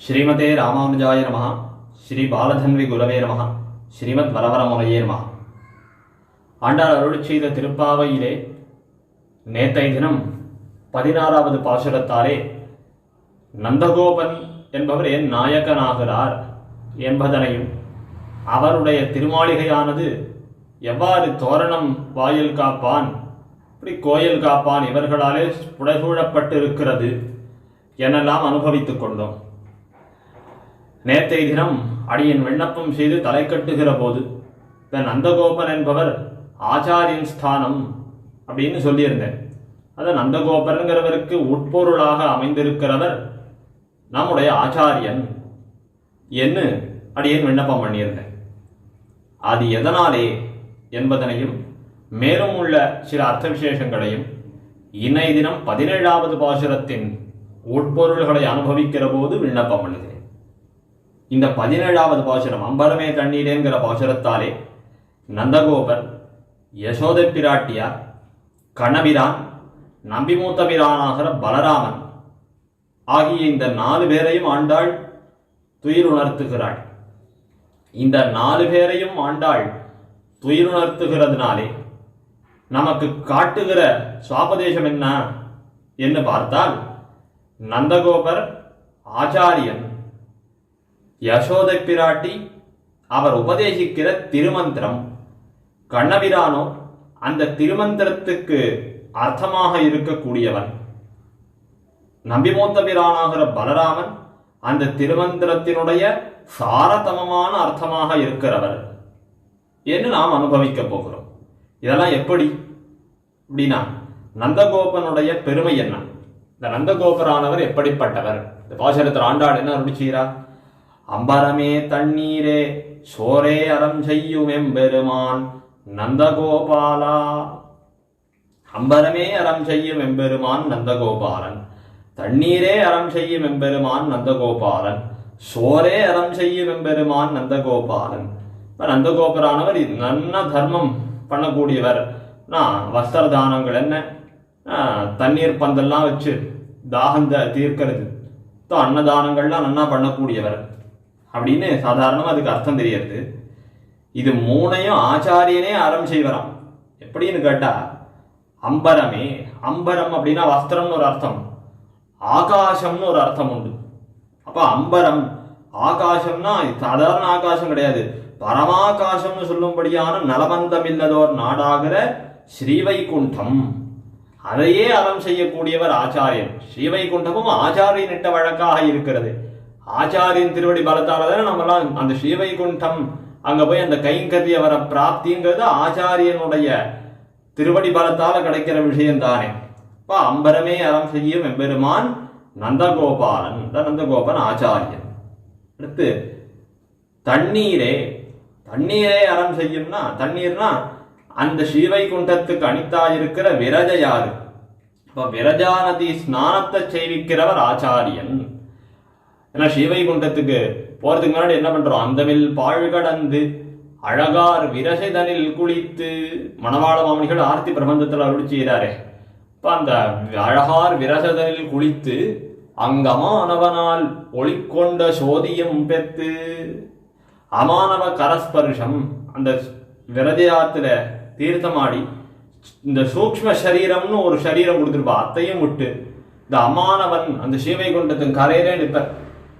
ஸ்ரீமதே ராமானுஜாய நமஹ. ஸ்ரீ பாலதன்வி குரவே நமஹ. ஸ்ரீமத் வரவரமுனையே நமஹ. ஆண்டாள் அருளி செய்த திருப்பாவையிலே நேற்றைய தினம் 16வது பாசுரத்தாலே நந்தகோபன் என்பவர் என் நாயகனாகிறார் என்பதனையும், அவருடைய திருமாளிகையானது எவ்வாறு தோரணம் வாயில் காப்பான், இப்படி கோயில் காப்பான் இவர்களாலே புடைசூழப்பட்டு இருக்கிறது எனெல்லாம் அனுபவித்துக் கொண்டோம். நேற்றைய தினம் அடியன் விண்ணப்பம் செய்து தலை கட்டுகிற போது இந்த நந்தகோபன் என்பவர் ஆச்சாரியன் ஸ்தானம் அப்படின்னு சொல்லியிருந்தேன். அது நந்தகோபருங்கிறவருக்கு உட்பொருளாக அமைந்திருக்கிறவர் நம்முடைய ஆச்சாரியன் என்று அடியேன் விண்ணப்பம் பண்ணியிருந்தேன். அது எதனாலே என்பதனையும் மேலும் உள்ள சில அர்த்த விசேஷங்களையும் இன்றைய தினம் 17வது பாசுரத்தின் உட்பொருள்களை அனுபவிக்கிற போது விண்ணப்பம் பண்ணுகிறேன். இந்த 17வது பாசுரம் அம்பரமே தண்ணீரேங்கிற பாசுரத்தாலே நந்தகோபர், யசோதை பிராட்டியார், கண்ணபிரான், நம்பிமூத்த பிரானாகிற பலராமன் ஆகிய இந்த 4 பேரையும் ஆண்டாள் துயிலுணர்த்துகிறாள். இந்த 4 பேரையும் ஆண்டாள் துயிலுணர்த்துகிறதுனாலே நமக்கு காட்டுகிற சுவாபதேசம் என்ன என்று பார்த்தால், நந்தகோபர் ஆச்சாரியன், யசோதை பிராட்டி அவர் உபதேசிக்கிற திருமந்திரம், கண்ணபிரானோ அந்த திருமந்திரத்துக்கு அர்த்தமாக இருக்கக்கூடியவன், நம்பிமூத்த பிரானாகிற பலராமன் அந்த திருமந்திரத்தினுடைய சாரதமமான அர்த்தமாக இருக்கிறவர் என்று நாம் அனுபவிக்க போகிறோம். இதெல்லாம் எப்படி அப்படின்னா, நந்தகோபனுடைய பெருமை என்ன, இந்த நந்தகோபரானவர் எப்படிப்பட்டவர், இந்த பாசுரத்தில் ஆண்டாள் என்ன அருளி செய்கிறார்? அம்பரமே தண்ணீரே சோரே அறம் செய்யும் எம்பெருமான் நந்தகோபாலா. அம்பரமே அறம் செய்யும் எம்பெருமான் நந்தகோபாலன், தண்ணீரே அறம் செய்யும் எம்பெருமான் நந்தகோபாலன், சோரே அறம் செய்யும் எம்பெருமான் நந்தகோபாலன். நந்தகோபரானவர் நல்ல தர்மம் பண்ணக்கூடியவர். வஸ்திர தானங்கள் என்ன, தண்ணீர் பந்தெல்லாம் வச்சு தாகம் தீர்க்கிறது, அன்னதானங்கள்லாம் நன்னா பண்ணக்கூடியவர் அப்படின்னு சாதாரணமாக அதுக்கு அர்த்தம் தெரியாது. இது 3ஐயும் ஆச்சாரியனே அறம் செய்வராம். எப்படின்னு கேட்டா, அம்பரமே, அம்பரம் அப்படின்னா வஸ்திரம்னு ஒரு அர்த்தம், ஆகாசம்னு ஒரு அர்த்தம் உண்டு. அப்ப அம்பரம் ஆகாசம்னா சாதாரண ஆகாசம் கிடையாது, பரமாகாசம்னு சொல்லும்படியான நலமந்தமில்லதோர் நாடாகிற ஸ்ரீவைகுண்டம், அதையே அறம் செய்யக்கூடியவர் ஆச்சாரியன். ஸ்ரீவைகுண்டமும் ஆச்சாரியன் இட்ட வழக்காக இருக்கிறது. ஆச்சாரியன் திருவடி பலத்தாலதான நம்மளாம் அந்த ஸ்ரீவைகுண்டம் அங்க போய் அந்த கைங்கரிய வர பிராப்திங்கிறது ஆச்சாரியனுடைய திருவடி பலத்தால கிடைக்கிற விஷயம் தானே. அம்பரமே அறம் செய்யும் எம்பெருமான் நந்தகோபாலன், நந்தகோபன் ஆச்சாரியன். அடுத்து தண்ணீரே, தண்ணீரே அறம் செய்யும்னா, தண்ணீர்னா அந்த ஸ்ரீவைகுண்டத்துக்கு அனித்தாயிருக்கிற விரஜ யாரு? விரஜா நதி ஸ்நானத்தை செய்விக்கிறவர் ஆச்சாரியன். ஏன்னா ஸ்ரீவைகுண்டத்துக்கு போறதுக்கு முன்னாடி என்ன பண்றோம், அந்தவில் பாழ் கடந்து அழகார் விரசைதனில் குளித்து, மணவாள மாமனிகள் ஆர்த்தி பிரபந்தத்தில் அருளி செய்கிறாரே. இப்ப அந்த அழகார் விரசதனில் குளித்து அங்கமானவனால் ஒளிக்கொண்ட சோதியம் பெத்து, அமானவ கரஸ்பர்ஷம், அந்த விரதயாத்துல தீர்த்தமாடி இந்த சூக்ஷ்ம சரீரம்னு ஒரு சரீரம் கொடுத்துருப்பா, அத்தையும் விட்டு இந்த அமானவன் அந்த ஸ்ரீவைகுண்டத்தின் கரையிலே நிற்பர்.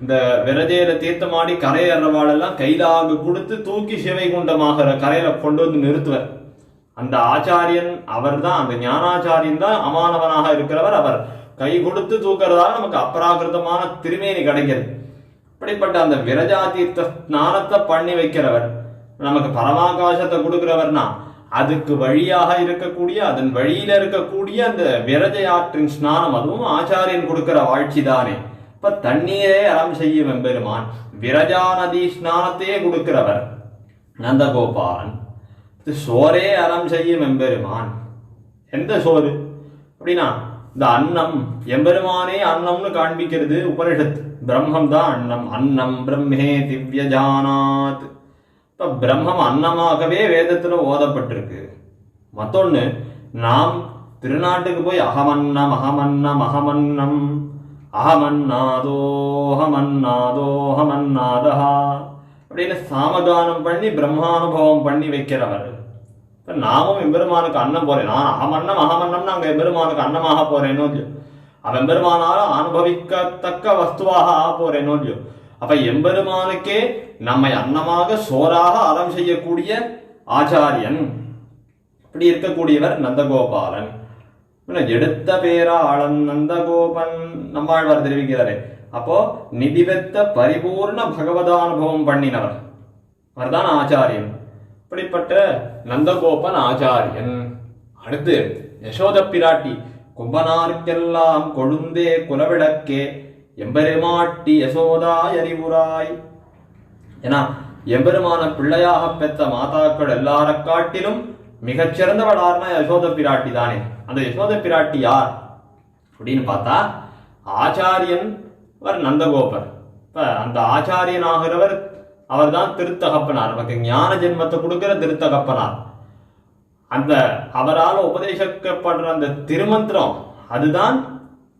இந்த விரதையில தீர்த்தமாடி கரையறவாளெல்லாம் கைலாக கொடுத்து தூக்கி ஸ்ரீவைகுண்டமாகிற கரையில கொண்டு வந்து நிறுத்துவர். அந்த ஆச்சாரியன் அவர் தான், அந்த ஞானாச்சாரியன் தான் அமானவனாக இருக்கிறவர். அவர் கை கொடுத்து தூக்கிறதால நமக்கு அபராகிருதமான திருமேனி கிடைக்கிறது. அப்படிப்பட்ட அந்த விரஜா தீர்த்த ஸ்நானத்தை பண்ணி வைக்கிறவர், நமக்கு பரமாகாசத்தை கொடுக்கிறவர்னா அதுக்கு வழியாக இருக்கக்கூடிய, அதன் வழியில இருக்கக்கூடிய அந்த விரஜையாற்றின் ஸ்நானம், அதுவும் ஆச்சாரியன் கொடுக்கிற வாழ்ச்சி தானே. இப்ப தண்ணீரே அறம் செய்யும் எம்பெருமான், விரஜா நதி ஸ்நானத்தையே கொடுக்கிறவர் நந்தகோபாலன். சோரே அறம் செய்யும் எம்பெருமான், எந்த சோறு அப்படின்னா இந்த அன்னம், எம்பெருமானே அன்னம்னு காண்பிக்கிறது உபனிஷத். பிரம்மம் தான் அன்னம், அன்னம் பிரம்மே திவ்யஜானாத். இப்ப பிரம்மம் அன்னமாகவே வேதத்துல ஓதப்பட்டிருக்கு. மத்தொன்னு, நாம் திருநாட்டுக்கு போய் அகமன்னம் அகமன்னம் அகமன்னம் அகமன்னாதோஹமன்னாதோஹமன்னாதஹா அப்படின்னு சாமகானம் பண்ணி பிரம்மானுபவம் பண்ணி வைக்கிறவர். நாமும் எம்பெருமானுக்கு அன்னம் போறேன், நான் அகமன்னம் அகமன்னம்னு அங்க எம்பெருமானுக்கு அன்னமாக போறேனோ இல்லையோ, அவன் எம்பெருமானால அனுபவிக்கத்தக்க வஸ்துவாக ஆக போறேனோ இல்லையோ. அப்ப எம்பெருமானுக்கே நம்மை அன்னமாக சோறாக அறம் செய்யக்கூடிய ஆச்சாரியன், இப்படி இருக்கக்கூடியவர் நந்தகோபாலன். எடுத்த பேராளன் நந்தகோபன் நம்மாழ்வார் தெரிவிக்கிறாரே. அப்போ நிதிவெத்த பரிபூர்ண பகவதானுபவம் பண்ணினவர் அவர்தான் ஆச்சாரியன். இப்படிப்பட்ட நந்தகோபன் ஆச்சாரியன். அடுத்து யசோத பிராட்டி, கும்பனாருக்கெல்லாம் கொழுந்தே குலவிளக்கே எம்பெருமாட்டி யசோதாய் அறிவுராய். ஏன்னா எம்பெருமான பிள்ளையாக பெற்ற மாதாக்கள் எல்லார காட்டிலும் மிகச்சிறந்தவளார்னா யசோத பிராட்டி தானே. அந்த யசோத பிராட்டி யார் அப்படின்னு பார்த்தா ஆச்சாரியன் நந்தகோபர். இப்ப அந்த ஆச்சாரியன் ஆகிறவர் அவர் தான் திருத்தகப்பனார், நமக்கு ஞான ஜென்மத்தை கொடுக்கிற திருத்தகப்பனார். அந்த அவரால் உபதேசிக்கப்படுற அந்த திருமந்திரம் அதுதான்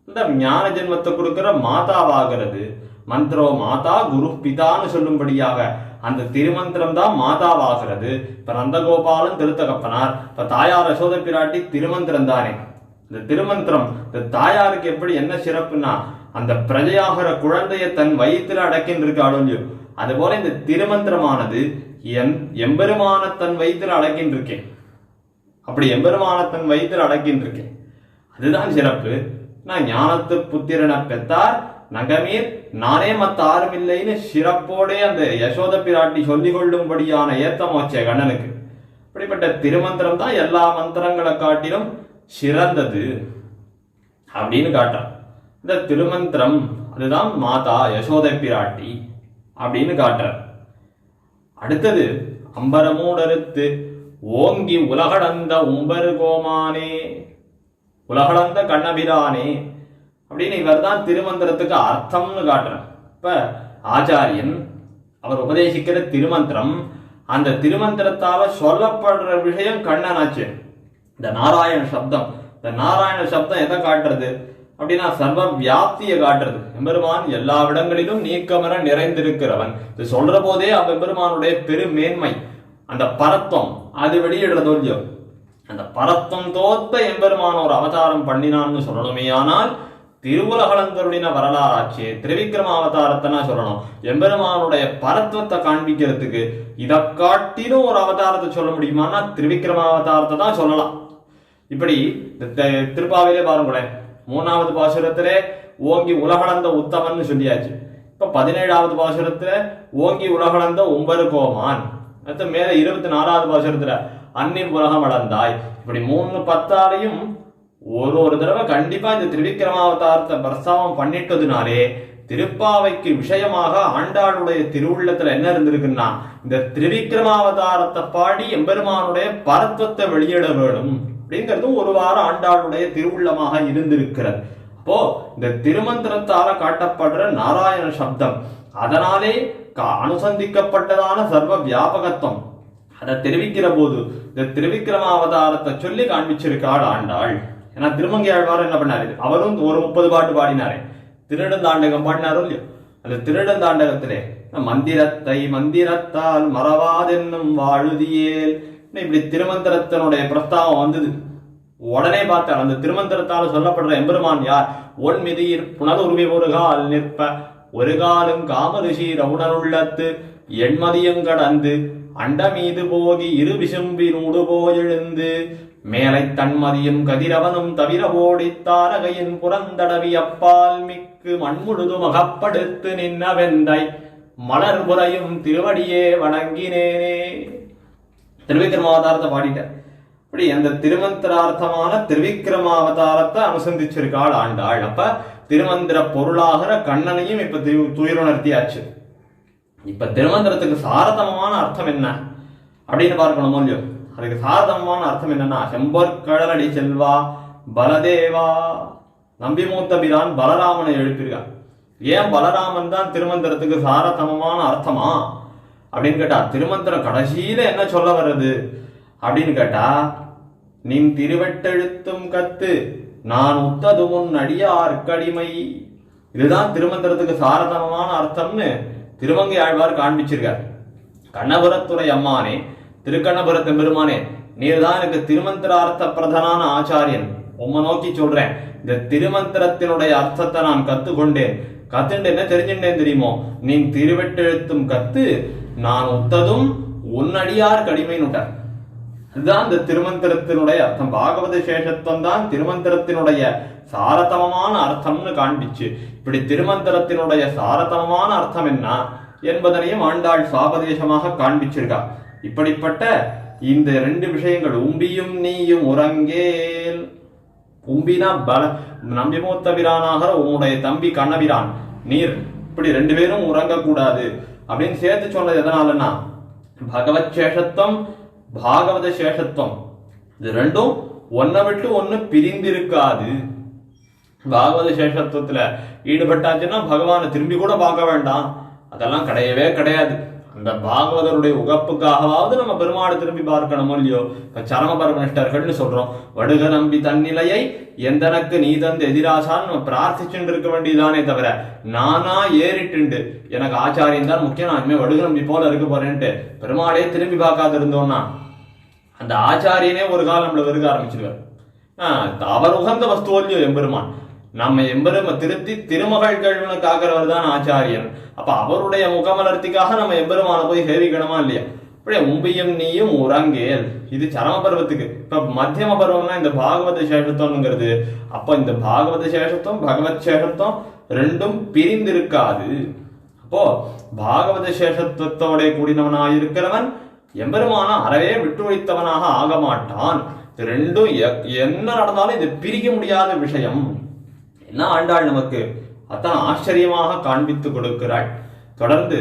இந்த ஞான ஜென்மத்தை கொடுக்கிற மாதாவாகிறது. மந்திரோ மாதா குரு பிதான்னு சொல்லும்படியாக அந்த திருமந்திரம் தான் மாதாவாகிறது. இப்ப நந்தகோபாலன் திருத்தகப்பனார், இப்ப தாயார் யசோத பிராட்டி திருமந்திரம் தானே. இந்த திருமந்திரம் இந்த தாயாருக்கு எப்படி என்ன சிறப்புன்னா, அந்த பிரஜையாகிற குழந்தைய தன் வயிற்றுல அடக்கின்றிருக்காளோ இல்லையோ, அதுபோல இந்த திருமந்திரமானது எம்பெருமான தன் வயிற்றுல அடக்கின்றிருக்கேன். அப்படி எம்பெருமான தன் வயிற்றுல அடக்கின்றிருக்கேன், அதுதான் சிறப்பு. நான் ஞானத்து புத்திரனை பெற்றார் நகமீர் நானே மத்த ஆறும் இல்லைன்னு சிறப்போடே அந்த யசோத பிராட்டி சொல்லிக் கொள்ளும்படியான ஏத்தமோச்சே கண்ணனுக்கு. இப்படிப்பட்ட திருமந்திரம் தான் எல்லா மந்திரங்களை காட்டிலும் சிறந்தது அப்படின்னு காட்டுறான். இந்த திருமந்திரம் அதுதான் மாதா யசோத பிராட்டி அப்படின்னு காட்டுறார். அடுத்தது அம்பரமூடறுத்து ஓங்கி உலகளந்த உம்பரு கோமானே, உலகளந்த கண்ணபிரானே அப்படின்னு இவர் தான் திருமந்திரத்துக்கு அர்த்தம்னு காட்டுறார். இப்ப ஆச்சாரியன் அவர் உபதேசிக்கிற திருமந்திரம், அந்த திருமந்திரத்தால சொல்லப்படுற விஷயம் கண்ணனாச்சு. இந்த நாராயண சப்தம், இந்த நாராயண சப்தம் எதை காட்டுறது அப்படின்னா சர்வ வியாப்தியை காட்டுறது. எம்பெருமான் எல்லா இடங்களிலும் நீக்கமர நிறைந்திருக்கிறவன். இது சொல்ற போதே எம்பெருமானுடைய பெருமேன்மை, அந்த பரத்வம் அது வெளியிடுறதோ இல்லையோ. அந்த பரத்வம் தோத்த எம்பெருமான ஒரு அவதாரம் பண்ணினான்னு சொல்லணுமே. ஆனால் திருவுலகளந்தருடைய வரலாறாச்சு திரிவிக்ரம அவதாரத்தை சொல்லணும். எம்பெருமானுடைய பரத்வத்தை காண்பிக்கிறதுக்கு இதை காட்டிலும் ஒரு அவதாரத்தை சொல்ல முடியுமானா திரிவிக்ரம அவதாரத்தை தான் சொல்லலாம். இப்படி திருப்பாவையிலே பாருங்களேன், 3வது பாசுரத்திலே ஓங்கி உலகளந்த உத்தமன் சொல்லியாச்சு. இப்ப 17வது பாசுரத்துல ஓங்கி உலகளந்த உம்பரு கோமான், அடுத்த மேல 24வது பாசுரத்துல அன்னில் உலகம் வளர்ந்தாய். இப்படி 3 10ஆலையும் ஒரு தடவை கண்டிப்பா இந்த திரிவிக்ரமாவதாரத்தை பிரஸ்தாவம் பண்ணிட்டதுனாலே திருப்பாவைக்கு விஷயமாக ஆண்டாளுடைய திருவுள்ளத்துல என்ன இருந்திருக்குன்னா, இந்த திரிவிக்ரமாவதாரத்தை பாடி எம்பெருமானுடைய பரத்வத்தை வெளியிட வேணும் அப்படிங்கிறதும் ஒரு வாரம் ஆண்டாளுடைய திருவுள்ளமாக இருந்திருக்கிறது. அப்போ இந்த திருமந்திரத்தால காட்டப்படுற நாராயண சப்தம், அதனாலே அனுசந்திக்கப்பட்டதான சர்வ வியாபகத்துவம் அதை தெரிவிக்கிற போது இந்த திருவிக்ரமாவதாரத்தை சொல்லி காண்பிச்சிருக்காள் ஆண்டாள். ஏன்னா திருமங்கை ஆழ்வார் என்ன பண்ணாரு, அவரும் ஒரு 30 பாட்டு பாடினாரே, திருநெடுந்தாண்டகம் பாடினாரோ இல்லையோ. அந்த திருநெடுந்தாண்டகத்திலே மந்திரத்தை மந்திரத்தால் மறவாதென்னும் வாழுதியேல் இப்படி திருமந்திரத்தினுடைய பிரஸ்தாவம் வந்தது. உடனே பார்த்தார் அந்த திருமந்திரத்தால் சொல்லப்படுற எம்பெருமான் யார், ஒன் மிதியிற் புனருருவி ஒரு கால் நிற்ப ஒரு காலும் காமரிஷி ரவுணருள்ளத்து எண்மதியங்கடந்து அண்ட மீது போகி இரு விசும்பினூடு போயெழுந்து மேலை தன்மதியும் கதிரவனும் தவிர ஓடி தாரகையின் புறந்தடவி அப்பால் மிக்கு மண்முழுதும் அகப்படுத்து நின்ன வெந்தை மலர்புறையும் திருவடியே வணங்கினேனே. திருவிக்ரமாவதாரத்தை பாடிட்டார். இப்படி அந்த திருமந்திரார்த்தமான திருவிக்ரமாவதாரத்தை அனுசந்திச்சிருக்காள் ஆண்டாள். அப்ப திருமந்திர பொருளாகிற கண்ணனையும் இப்ப துயிருணர்த்தியாச்சு. இப்ப திருமந்திரத்துக்கு சாரதமான அர்த்தம் என்ன அப்படின்னு பார்க்கணுமோ இல்லையோ. அதுக்கு சாரதமான அர்த்தம் என்னன்னா, செம்பொற்கடலடி செல்வா பலதேவா. நம்பி மூத்த பிரான் பலராமனை எழுப்பியிருக்கான். ஏன் பலராமன் தான் திருமந்திரத்துக்கு சாரதமமான அர்த்தமா அப்படின்னு கேட்டா, திருமந்திரம் கடைசியில என்ன சொல்ல வர்றது அப்படின்னு கேட்டா, நின் திருவெட்டெழுத்தும் கத்து நான் உத்தது முன் அடியார் கடிமை. இதுதான் திருமந்திரத்துக்கு சாரதமமான அர்த்தம்னு திருமங்கை ஆழ்வார் காண்பிச்சிருக்கார். கண்ணபுரத்துறை அம்மானே, திருக்கண்ணபுரத்து பெருமானே, நீர் தான் எனக்கு திருமந்திரார்த்த பிரதான ஆச்சாரியன். உம்மை நோக்கி சொல்றேன், இந்த திருமந்திரத்தினுடைய அர்த்தத்தை நான் கத்துக்கொண்டேன். கத்துண்டு என்ன தெரிஞ்சுட்டேன் தெரியுமோ, நீ திருவெட்டெழுத்தும் கத்து, நான் ஒத்ததும் உன்னடியார் கடிமைன்னுட்டார். இதுதான் இந்த திருமந்திரத்தினுடைய அர்த்தம். பாகவத சேஷத்துவம் தான் திருமந்திரத்தினுடைய சாரதமமான அர்த்தம்னு காண்பிச்சு, இப்படி திருமந்திரத்தினுடைய சாரதமமான அர்த்தம் என்ன என்பதனையும் ஆண்டாள் சாபதேசமாக காண்பிச்சிருக்கா. இப்படிப்பட்ட இந்த 2 விஷயங்கள், உம்பியும் நீயும் உறங்கேல். உம்பினா பல நம்பிமூத்த பிரானாகிற உன்னுடைய தம்பி கண்ணபிரான், நீர் இப்படி 2 பேரும் உறங்கக்கூடாது அப்படின்னு சேர்த்து சொன்னது எதனாலன்னா, பகவத் சேஷத்துவம் பாகவத சேஷத்துவம் இது 2ம் ஒன்னை விட்டு ஒன்னு பிரிந்திருக்காது. பாகவத சேஷத்துவத்துல ஈடுபட்டாச்சுன்னா பகவானை திரும்பி கூட பார்க்க வேண்டாம், அதெல்லாம் கிடையவே கிடையாது. அந்த பாகவதருடைய உகப்புக்காகவாவது நம்ம பெருமாளை திரும்பி பார்க்கணுமோ இல்லையோ. இப்ப சரமபரமனிஷ்டர்கள்னு சொல்றோம், வடுக நம்பி தன்னிலையை எந்தனக்கு நீ தந்து எதிராசான்னு நம்ம பிரார்த்திச்சுட்டு இருக்க வேண்டியதானே தவிர, நானா ஏறிட்டு எனக்கு ஆச்சாரியம் தான் முக்கியம், நான் இனிமே வடுக நம்பி போல இருக்க போறேன்ட்டு பெருமாளையே திரும்பி பார்க்காது இருந்தோம்னா அந்த ஆச்சாரியனே ஒரு காலம் நம்மள வெறுக்க ஆரம்பிச்சிருவார். அவர் உகந்த வஸ்துவல்லையோ எம்பெருமான், நம்ம திருத்தி திருமகள் கேள்வனை காக்கிறவர் தான் ஆச்சாரியன். அப்ப அவருடைய முகமலர்த்திக்காக நம்ம எம்பெருமான போய் சேவிக்கணுமா இல்லையா? அப்படியே உம்பியும் நீயும் உறங்கேல், இது சரம பருவத்துக்கு. இப்ப மத்தியம பருவம்னா இந்த பாகவத சேஷத்துவம்ங்கிறது. அப்ப இந்த பாகவத சேஷத்துவம் பகவத் சேஷத்துவம் 2ம் பிரிந்திருக்காது. அப்போ பாகவத சேஷத்துவத்தோட கூடினவனாக இருக்கிறவன் எம்பெருமான அறவே விட்டு வைத்தவனாக ஆக மாட்டான். இது 2ம் என்ன நடந்தாலும் இது பிரிக்க முடியாத விஷயம். என்ன ஆண்டாள் நமக்கு அத்தனை ஆச்சரியமாக காண்பித்து கொடுக்கிறாள். தொடர்ந்து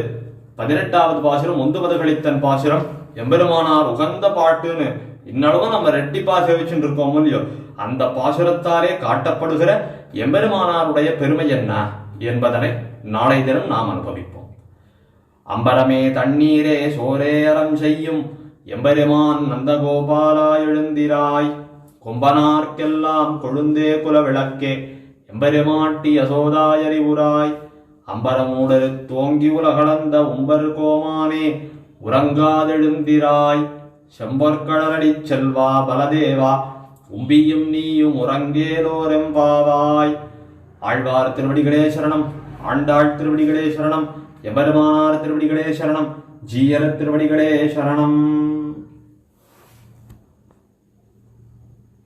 18வது பாசுரம் ஒந்துவதுகளித்தன் பாசுரம், எம்பெருமானார் உகந்த பாட்டுன்னு இன்னளவும் நம்ம ரெட்டிப்பா சேவிச்சுட்டு இருக்கோம் இல்லையோ, அந்த பாசுரத்தாலே காட்டப்படுகிற எம்பெருமானாருடைய பெருமை என்ன என்பதனை நாளை தினம் நாம் அனுபவிப்போம். அம்பரமே தண்ணீரே சோரே அறம் செய்யும் எம்பெருமான் நந்தகோபாலா எழுந்திராய், கொம்பனார்க்கெல்லாம் கொழுந்தே குல விளக்கே எம்பெருமாட்டி யசோதாயரி உராய், அம்பரமூடரு தோங்கி உலகளந்த உம்பர் கோமானே உறங்காதெழுந்திராய், செம்பொற்கடலடி செல்வா பலதேவா உம்பியும் நீயும் உறங்கேலோரெம்பாவாய். ஆழ்வார் திருவடிகளே சரணம், ஆண்டாள் திருவடிகளே சரணம், எம்பெருமானார் திருவடிகளே சரணம், ஜீயர் திருவடிகளே சரணம்.